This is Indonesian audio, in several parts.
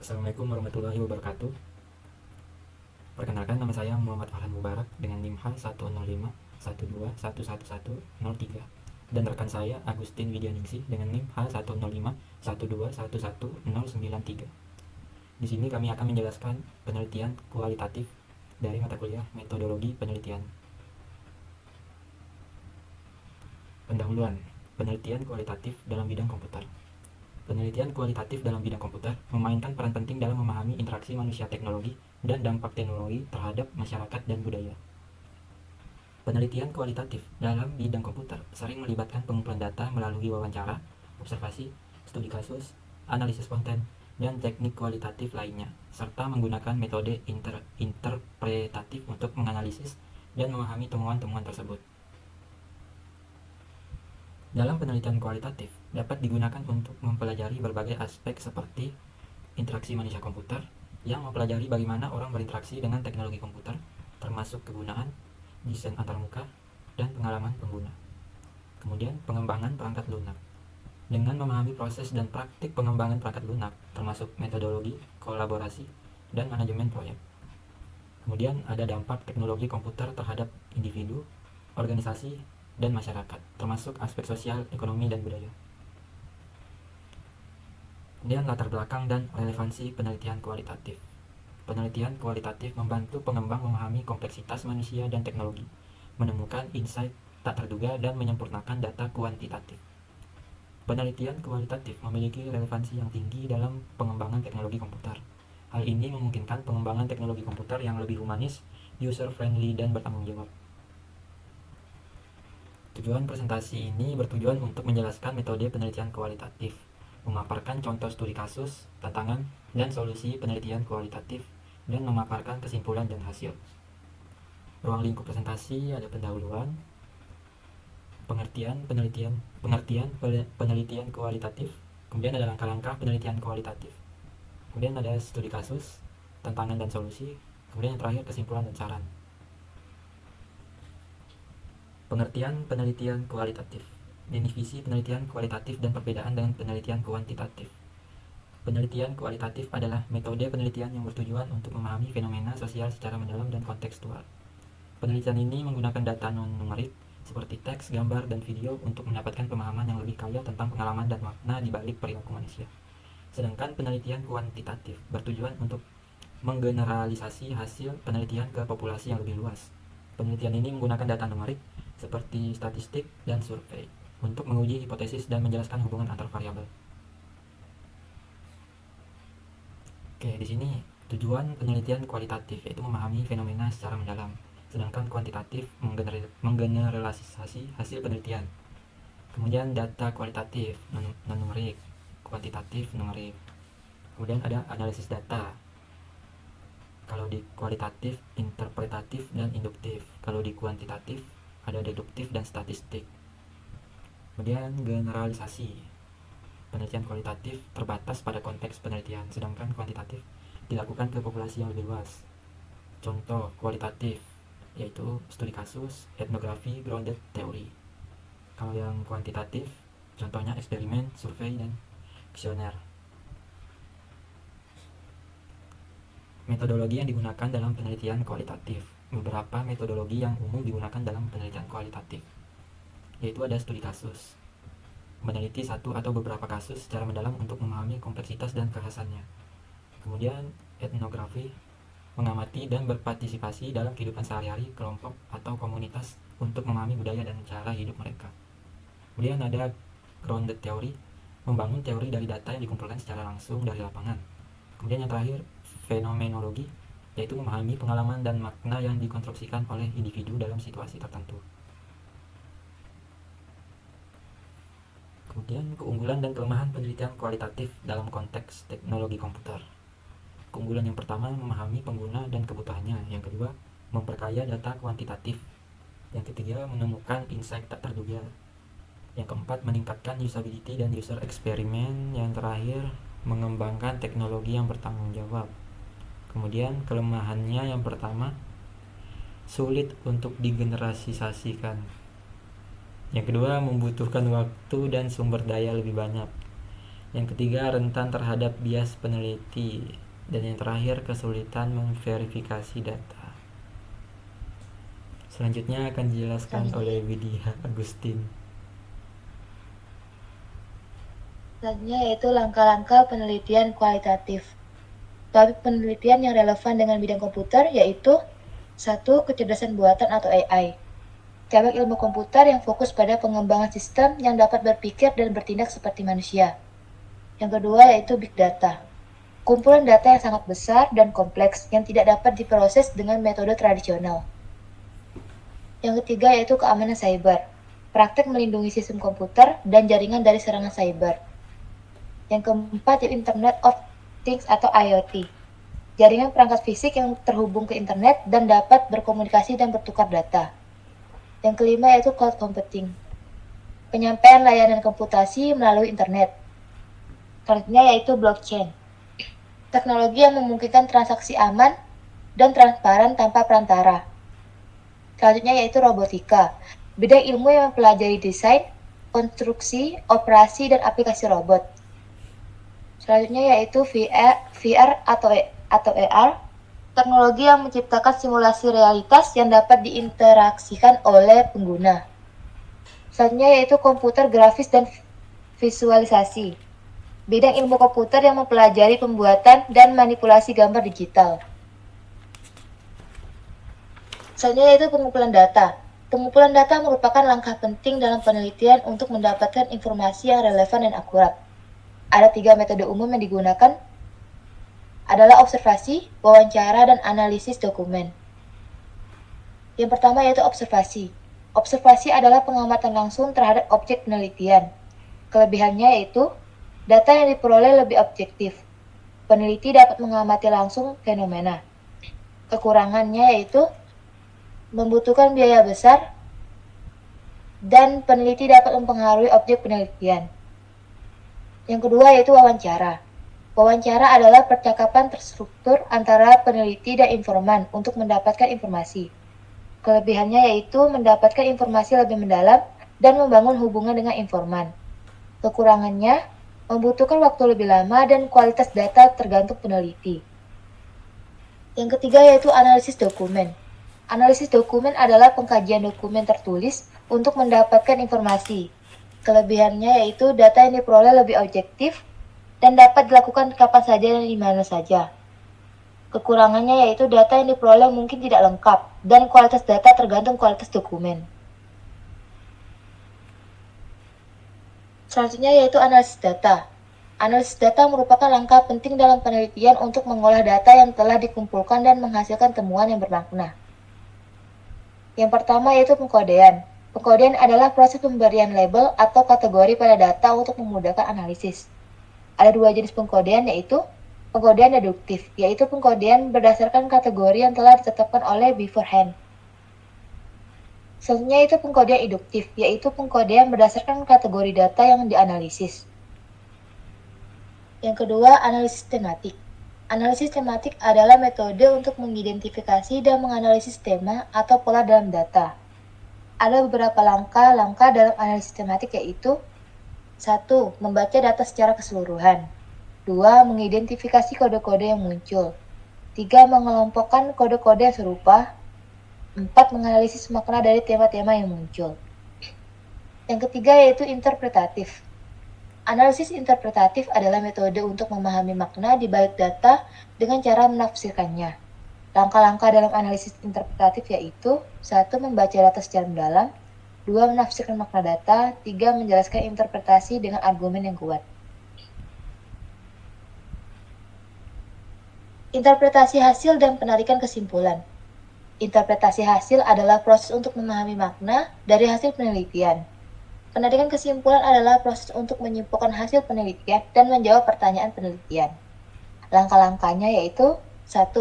Assalamualaikum warahmatullahi wabarakatuh. Perkenalkan, nama saya Muhammad Farhan Mubarak dengan NIM H10512111103, dan rekan saya Agustin Widyaningsih dengan NIM H10512111093. Di sini kami akan menjelaskan penelitian kualitatif dari mata kuliah Metodologi Penelitian. Pendahuluan, penelitian kualitatif dalam bidang komputer. Penelitian kualitatif dalam bidang komputer memainkan peran penting dalam memahami interaksi manusia teknologi dan dampak teknologi terhadap masyarakat dan budaya. Penelitian kualitatif dalam bidang komputer sering melibatkan pengumpulan data melalui wawancara, observasi, studi kasus, analisis konten, dan teknik kualitatif lainnya, serta menggunakan metode interpretatif untuk menganalisis dan memahami temuan-temuan tersebut. Dalam penelitian kualitatif, dapat digunakan untuk mempelajari berbagai aspek seperti interaksi manusia komputer, yang mempelajari bagaimana orang berinteraksi dengan teknologi komputer, termasuk kegunaan, desain antarmuka, dan pengalaman pengguna. Kemudian, pengembangan perangkat lunak. Dengan memahami proses dan praktik pengembangan perangkat lunak, termasuk metodologi, kolaborasi, dan manajemen proyek. Kemudian, ada dampak teknologi komputer terhadap individu, organisasi, dan masyarakat, termasuk aspek sosial, ekonomi, dan budaya. Kemudian latar belakang dan relevansi penelitian kualitatif. Penelitian kualitatif membantu pengembang memahami kompleksitas manusia dan teknologi, menemukan insight tak terduga, dan menyempurnakan data kuantitatif. Penelitian kualitatif memiliki relevansi yang tinggi dalam pengembangan teknologi komputer. Hal ini memungkinkan pengembangan teknologi komputer yang lebih humanis, user-friendly, dan bertanggung jawab. Tujuan presentasi ini bertujuan untuk menjelaskan metode penelitian kualitatif, memaparkan contoh studi kasus, tantangan, dan solusi penelitian kualitatif, dan memaparkan kesimpulan dan hasil. Ruang lingkup presentasi ada pendahuluan, pengertian penelitian kualitatif, kemudian ada langkah-langkah penelitian kualitatif, kemudian ada studi kasus, tantangan dan solusi, kemudian yang terakhir kesimpulan dan saran. Pengertian penelitian kualitatif. Definisi penelitian kualitatif dan perbedaan dengan penelitian kuantitatif. Penelitian kualitatif adalah metode penelitian yang bertujuan untuk memahami fenomena sosial secara mendalam dan kontekstual. Penelitian ini menggunakan data non-numerik seperti teks, gambar, dan video untuk mendapatkan pemahaman yang lebih kaya tentang pengalaman dan makna di balik perilaku manusia. Sedangkan penelitian kuantitatif bertujuan untuk menggeneralisasi hasil penelitian ke populasi yang lebih luas. Penelitian ini menggunakan data numerik seperti statistik dan survei untuk menguji hipotesis dan menjelaskan hubungan antar variabel. Oke, di sini tujuan penelitian kualitatif yaitu memahami fenomena secara mendalam, sedangkan kuantitatif menggeneralisasi hasil penelitian. Kemudian data kualitatif non-numerik, kuantitatif numerik. Kemudian ada analisis data. Kalau di kualitatif, interpretatif, dan induktif. Kalau di kuantitatif, ada deduktif dan statistik. Kemudian generalisasi. Penelitian kualitatif terbatas pada konteks penelitian, sedangkan kuantitatif dilakukan ke populasi yang lebih luas. Contoh kualitatif yaitu studi kasus, etnografi, grounded teori. Kalau yang kuantitatif, contohnya eksperimen, survei, dan kuesioner. Metodologi yang digunakan dalam penelitian kualitatif. Beberapa metodologi yang umum digunakan dalam penelitian kualitatif, yaitu ada studi kasus, meneliti satu atau beberapa kasus secara mendalam untuk memahami kompleksitas dan kekhasannya. Kemudian etnografi, mengamati dan berpartisipasi dalam kehidupan sehari-hari kelompok atau komunitas untuk memahami budaya dan cara hidup mereka. Kemudian ada grounded teori, membangun teori dari data yang dikumpulkan secara langsung dari lapangan. Kemudian yang terakhir fenomenologi, yaitu memahami pengalaman dan makna yang dikonstruksikan oleh individu dalam situasi tertentu. Kemudian keunggulan dan kelemahan penelitian kualitatif dalam konteks teknologi komputer. Keunggulan yang pertama, memahami pengguna dan kebutuhannya. Yang kedua, memperkaya data kuantitatif. Yang ketiga, menemukan insight tak terduga. Yang keempat, meningkatkan usability dan user experience. Yang terakhir, mengembangkan teknologi yang bertanggung jawab. Kemudian kelemahannya yang pertama, sulit untuk digeneralisasikan. Yang kedua, membutuhkan waktu dan sumber daya lebih banyak. Yang ketiga, rentan terhadap bias peneliti. Dan yang terakhir, kesulitan memverifikasi data. Selanjutnya akan dijelaskan oleh Widya Agustin. Selanjutnya yaitu langkah-langkah penelitian kualitatif. Topik penelitian yang relevan dengan bidang komputer yaitu 1. Kecerdasan buatan atau AI. Cabang ilmu komputer yang fokus pada pengembangan sistem yang dapat berpikir dan bertindak seperti manusia. Yang kedua yaitu Big Data. Kumpulan data yang sangat besar dan kompleks yang tidak dapat diproses dengan metode tradisional. Yang ketiga yaitu keamanan cyber. Praktek melindungi sistem komputer dan jaringan dari serangan cyber. Yang keempat yaitu Internet of Things atau IoT. Jaringan perangkat fisik yang terhubung ke internet dan dapat berkomunikasi dan bertukar data. Yang kelima yaitu cloud computing. Penyampaian layanan komputasi melalui internet. Selanjutnya yaitu blockchain. Teknologi yang memungkinkan transaksi aman dan transparan tanpa perantara. Selanjutnya yaitu robotika. Bidang ilmu yang mempelajari desain, konstruksi, operasi, dan aplikasi robot. Selanjutnya yaitu VR atau AR, teknologi yang menciptakan simulasi realitas yang dapat diinteraksikan oleh pengguna. Selanjutnya yaitu komputer grafis dan visualisasi. Bidang ilmu komputer yang mempelajari pembuatan dan manipulasi gambar digital. Selanjutnya yaitu pengumpulan data. Pengumpulan data merupakan langkah penting dalam penelitian untuk mendapatkan informasi yang relevan dan akurat. Ada 3 metode umum yang digunakan, adalah observasi, wawancara, dan analisis dokumen. Yang pertama yaitu observasi. Observasi adalah pengamatan langsung terhadap objek penelitian. Kelebihannya yaitu, data yang diperoleh lebih objektif. Peneliti dapat mengamati langsung fenomena. Kekurangannya yaitu, membutuhkan biaya besar, dan peneliti dapat mempengaruhi objek penelitian. Yang kedua yaitu wawancara. Wawancara adalah percakapan terstruktur antara peneliti dan informan untuk mendapatkan informasi. Kelebihannya yaitu mendapatkan informasi lebih mendalam dan membangun hubungan dengan informan. Kekurangannya, membutuhkan waktu lebih lama dan kualitas data tergantung peneliti. Yang ketiga yaitu analisis dokumen. Analisis dokumen adalah pengkajian dokumen tertulis untuk mendapatkan informasi. Kelebihannya yaitu data yang diperoleh lebih objektif dan dapat dilakukan kapan saja dan di mana saja. Kekurangannya yaitu data yang diperoleh mungkin tidak lengkap dan kualitas data tergantung kualitas dokumen. Selanjutnya yaitu analisis data. Analisis data merupakan langkah penting dalam penelitian untuk mengolah data yang telah dikumpulkan dan menghasilkan temuan yang bermakna. Yang pertama yaitu pengkodean. Pengkodean adalah proses pemberian label atau kategori pada data untuk memudahkan analisis. Ada 2 jenis pengkodean yaitu pengkodean deduktif, yaitu pengkodean berdasarkan kategori yang telah ditetapkan oleh beforehand. Selanjutnya itu pengkodean induktif, yaitu pengkodean berdasarkan kategori data yang dianalisis. Yang kedua, analisis tematik. Analisis tematik adalah metode untuk mengidentifikasi dan menganalisis tema atau pola dalam data. Ada beberapa langkah dalam analisis tematik yaitu 1. Membaca data secara keseluruhan. 2. Mengidentifikasi kode-kode yang muncul. 3. Mengelompokkan kode-kode yang serupa. 4. Menganalisis makna dari tema-tema yang muncul. Yang ketiga yaitu interpretatif. Analisis interpretatif adalah metode untuk memahami makna di balik data dengan cara menafsirkannya. Langkah-langkah dalam analisis interpretatif yaitu 1. Membaca data secara mendalam. 2. Menafsirkan makna data. 3. Menjelaskan interpretasi dengan argumen yang kuat. Interpretasi hasil dan penarikan kesimpulan. Interpretasi hasil adalah proses untuk memahami makna dari hasil penelitian. Penarikan kesimpulan adalah proses untuk menyimpulkan hasil penelitian dan menjawab pertanyaan penelitian. Langkah-langkahnya yaitu 1.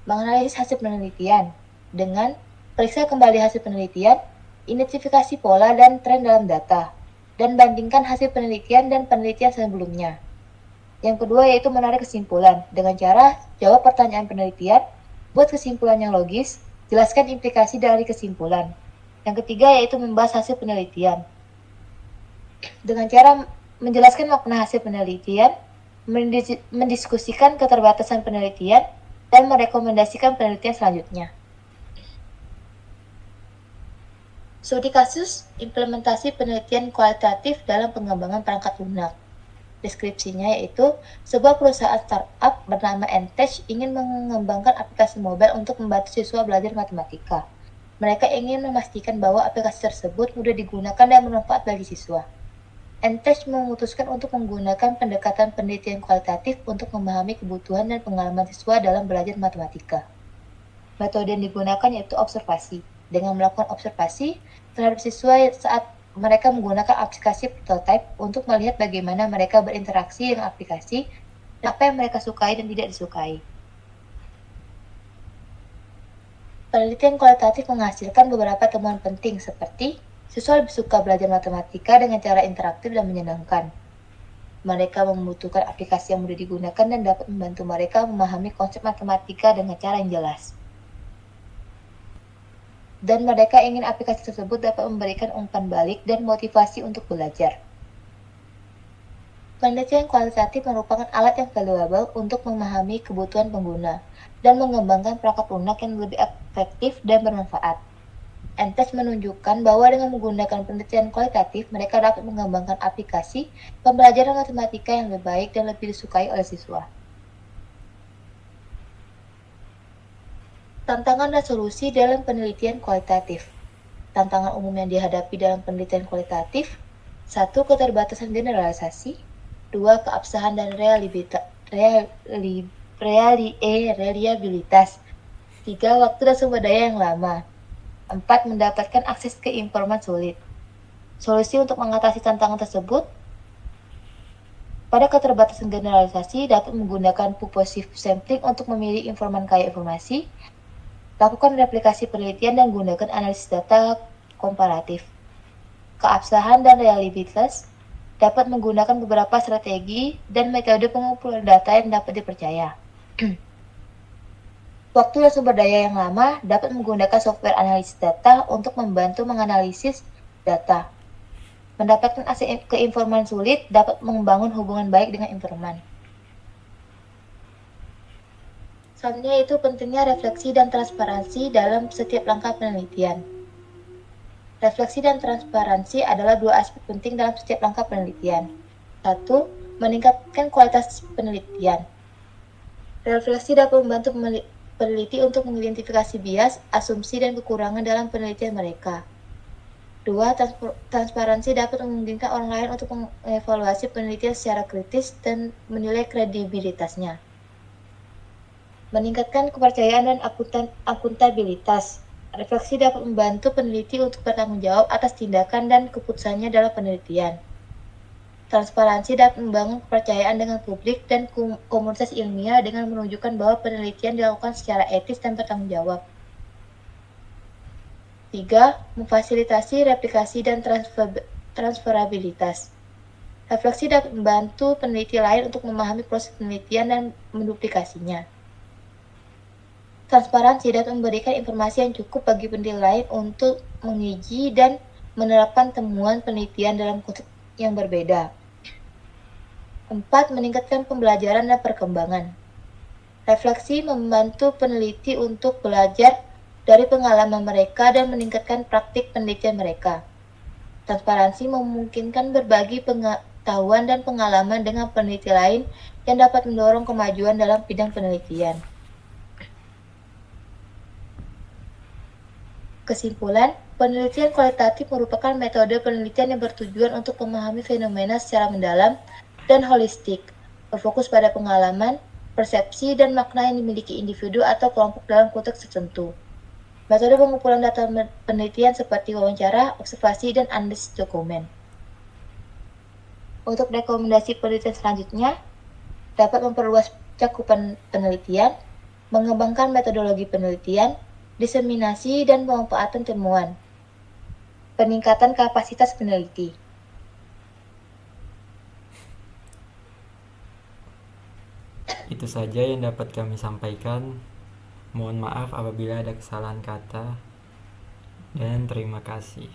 Menganalisis hasil penelitian dengan periksa kembali hasil penelitian, identifikasi pola dan tren dalam data, dan bandingkan hasil penelitian dan penelitian sebelumnya. Yang kedua yaitu menarik kesimpulan dengan cara jawab pertanyaan penelitian, buat kesimpulan yang logis, jelaskan implikasi dari kesimpulan. Yang ketiga yaitu membahas hasil penelitian dengan cara menjelaskan makna hasil penelitian, mendiskusikan keterbatasan penelitian, dan merekomendasikan penelitian selanjutnya. Studi kasus implementasi penelitian kualitatif dalam pengembangan perangkat lunak. Deskripsinya yaitu, sebuah perusahaan startup bernama Entech ingin mengembangkan aplikasi mobile untuk membantu siswa belajar matematika. Mereka ingin memastikan bahwa aplikasi tersebut mudah digunakan dan bermanfaat bagi siswa. Entech memutuskan untuk menggunakan pendekatan penelitian kualitatif untuk memahami kebutuhan dan pengalaman siswa dalam belajar matematika. Metode yang digunakan yaitu observasi. Dengan melakukan observasi terhadap siswa saat mereka menggunakan aplikasi prototype untuk melihat bagaimana mereka berinteraksi dengan aplikasi, dan apa yang mereka sukai dan tidak disukai. Penelitian kualitatif menghasilkan beberapa temuan penting seperti siswa lebih suka belajar matematika dengan cara interaktif dan menyenangkan. Mereka membutuhkan aplikasi yang mudah digunakan dan dapat membantu mereka memahami konsep matematika dengan cara yang jelas. Dan mereka ingin aplikasi tersebut dapat memberikan umpan balik dan motivasi untuk belajar. Penelitian kualitatif merupakan alat yang valuable untuk memahami kebutuhan pengguna dan mengembangkan perangkat lunak yang lebih efektif dan bermanfaat. Entech menunjukkan bahwa dengan menggunakan penelitian kualitatif, mereka dapat mengembangkan aplikasi pembelajaran matematika yang lebih baik dan lebih disukai oleh siswa. Tantangan dan solusi dalam penelitian kualitatif. Tantangan umum yang dihadapi dalam penelitian kualitatif: 1. Keterbatasan generalisasi. 2. Keabsahan dan reliabilitas. 3. Waktu dan sumber daya yang lama. 4. Mendapatkan akses ke informan sulit. Solusi untuk mengatasi tantangan tersebut: pada keterbatasan generalisasi, dapat menggunakan purposive sampling untuk memilih informan kaya informasi. Lakukan replikasi penelitian dan gunakan analisis data komparatif. Keabsahan dan reliabilitas, dapat menggunakan beberapa strategi dan metode pengumpulan data yang dapat dipercaya. Waktu dan sumber daya yang lama, dapat menggunakan software analisis data untuk membantu menganalisis data. Mendapatkan akses ke informan sulit, dapat membangun hubungan baik dengan informan. Selanjutnya itu pentingnya refleksi dan transparansi dalam setiap langkah penelitian. Refleksi dan transparansi adalah dua aspek penting dalam setiap langkah penelitian. 1. Meningkatkan kualitas penelitian. Refleksi dapat membantu peneliti untuk mengidentifikasi bias, asumsi, dan kekurangan dalam penelitian mereka. 2. Transparansi dapat memungkinkan orang lain untuk mengevaluasi penelitian secara kritis dan menilai kredibilitasnya. Meningkatkan kepercayaan dan akuntabilitas. Refleksi dapat membantu peneliti untuk bertanggung jawab atas tindakan dan keputusannya dalam penelitian. Transparansi dapat membangun kepercayaan dengan publik dan komunitas ilmiah dengan menunjukkan bahwa penelitian dilakukan secara etis dan bertanggung jawab. 3. Memfasilitasi replikasi dan transferabilitas. Refleksi dapat membantu peneliti lain untuk memahami proses penelitian dan menduplikasinya. Transparansi dapat memberikan informasi yang cukup bagi peneliti lain untuk menguji dan menerapkan temuan penelitian dalam konteks yang berbeda. 4. Meningkatkan pembelajaran dan perkembangan. Refleksi membantu peneliti untuk belajar dari pengalaman mereka dan meningkatkan praktik penelitian mereka. Transparansi memungkinkan berbagi pengetahuan dan pengalaman dengan peneliti lain yang dapat mendorong kemajuan dalam bidang penelitian. Kesimpulan, penelitian kualitatif merupakan metode penelitian yang bertujuan untuk memahami fenomena secara mendalam dan holistik, berfokus pada pengalaman, persepsi, dan makna yang dimiliki individu atau kelompok dalam konteks tertentu. Metode pengumpulan data penelitian seperti wawancara, observasi, dan analisis dokumen. Untuk rekomendasi penelitian selanjutnya, dapat memperluas cakupan penelitian, mengembangkan metodologi penelitian, diseminasi dan pemanfaatan temuan, peningkatan kapasitas peneliti. Itu saja yang dapat kami sampaikan. Mohon maaf apabila ada kesalahan kata, dan terima kasih.